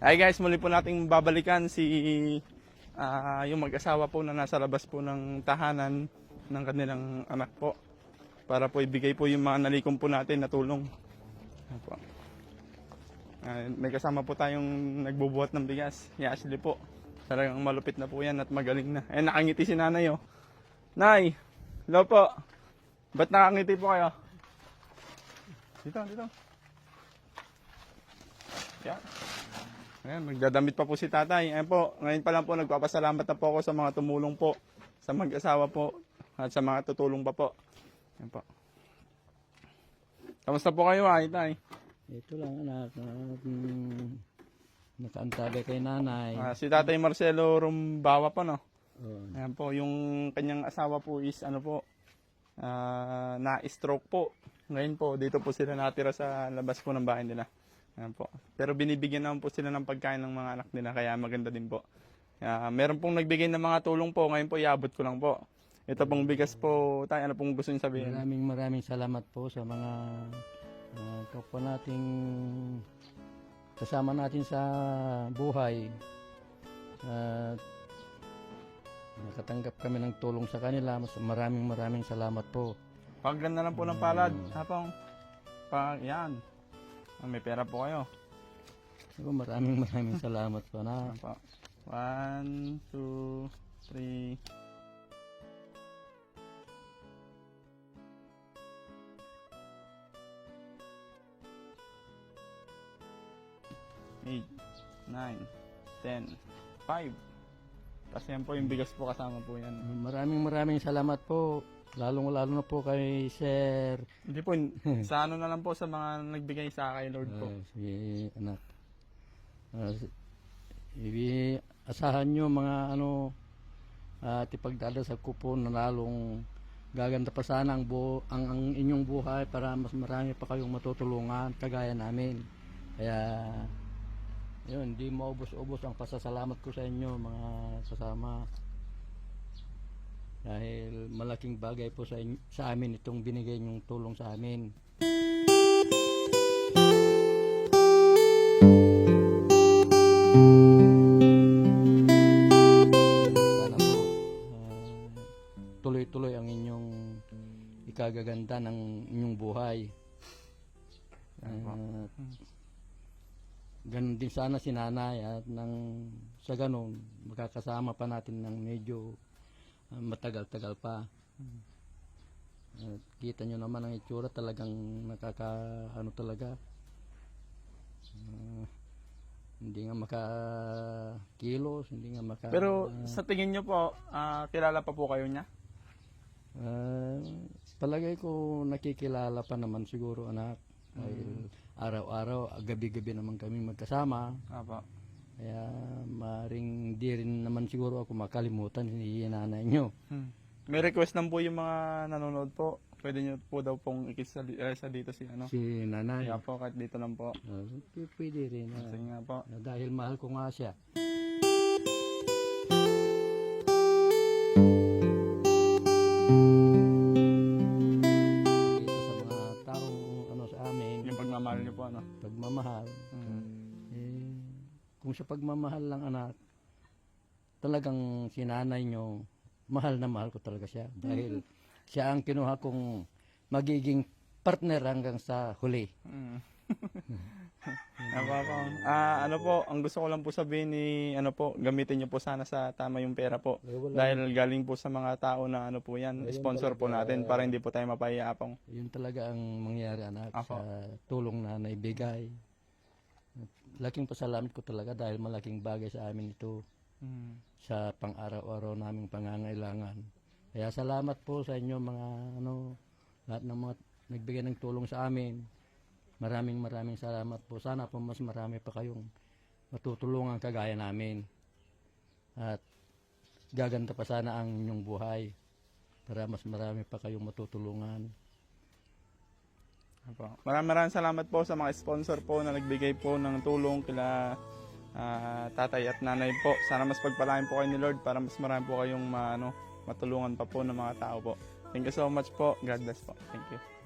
Ay guys, muli po nating babalikan si yung mag-asawa po na nasa labas po ng tahanan ng kanilang anak po. Para po ibigay po yung mga nalikom po natin na tulong. Ayan po. May kasama po tayong nagbubuhat ng bigas. Si Ashley po. Talagang malupit na po yan at magaling na. Eh, nakangiti si nanay oh. Nay! Hello po! Ba't nakangiti po kayo? Dito, dito. Yan. Ayan, magdadamit pa po si tatay. Ayan po, ngayon pa lang po nagpapasalamat na po ako sa mga tumulong po. Sa mag-asawa po. At sa mga tutulong pa po. Ayan po. Kamusta po kayo tay? Ito lang anak, nakaantabi kay nanay. Si Tatay Marcelo Rumbawa po no? Oh. Ayan po, yung kanyang asawa po is ano po, na-stroke po. Ngayon po, dito po sila natira sa labas po ng bahay nila. Ayan po. Pero binibigyan naman po sila ng pagkain ng mga anak nila, kaya maganda din po. Meron pong nagbigay ng mga tulong po, ngayon po iabot ko lang po. Ito pong bigas po, tayo, ano pong gusto niyo sabihin? Maraming salamat po sa mga kapwa nating kasama natin sa buhay. At nakatanggap kami ng tulong sa kanila. Maraming salamat po. Paganda lang po ng palad. Hapong, yan. May pera po kayo. Maraming salamat po na. 1, 2, 3. 8, 9, 10, 5. Kasi yan po yung bigas po kasama po yan. Maraming salamat po. Lalo na po kay Sir. Hindi po, sa ano na lang po sa mga nagbigay sa kay Lord po. Si anak. Asahan nyo mga at ipagdadasal ko po na lalong gaganda pa sana ang inyong buhay para mas marami pa kayong matutulungan kagaya namin. Kaya yun, hindi maubos-ubos ang pasasalamat ko sa inyo mga kasama. Dahil malaking bagay po sa amin itong binigay niyong tulong sa amin. Sana po tuloy-tuloy ang inyong ikagaganda ng inyong buhay. Ganun din sana si nanay at sa ganun makakasama pa natin ng medyo matagal-tagal pa. At kita nyo naman ang itsura, talagang talaga. Hindi nga makakilos, hindi nga Pero sa tingin nyo po, kilala pa po kayo niya? Palagay ko nakikilala pa naman siguro anak. Dahil araw-araw, gabi-gabi naman kami magkasama. Apa. Kaya maring di rin naman siguro ako makalimutan si nanay nyo. May request lang po yung mga nanonood po. Pwede nyo po daw pong ikisa dito si ano. Si nanay. Kaya po, kahit dito lang po. Pwede rin. Sige nga po. Dahil mahal ko nga siya. Pakita sa mga taong sa amin. Yung pagmamahal nyo po ano. Pagmamahal. Kung sa pagmamahal lang anak, talagang sinanay nyo, mahal na mahal ko talaga siya. Dahil siya ang kinuha kong magiging partner hanggang sa huli. Ano po, ang gusto ko lang po sabihin ni gamitin niyo po sana sa tama yung pera po. Dahil galing po sa mga tao na po yan, sponsor po natin para hindi po tayo mapahiyapang. Yun talaga ang mangyari anak sa tulong na naibigay. Laking pasalamat ko talaga dahil malaking bagay sa amin ito sa pang-araw-araw naming pangangailangan. Kaya salamat po sa inyo mga lahat ng mga nagbigay ng tulong sa amin. Maraming salamat po. Sana po mas marami pa kayong matutulungan kagaya namin. At gaganda pa sana ang inyong buhay para mas marami pa kayong matutulungan. Maraming salamat po sa mga sponsor po na nagbigay po ng tulong kila tatay at nanay po. Sana mas pagpalain po kayo ni Lord para mas marami po kayong matulungan pa po ng mga tao po. Thank you so much po. God bless po. Thank you.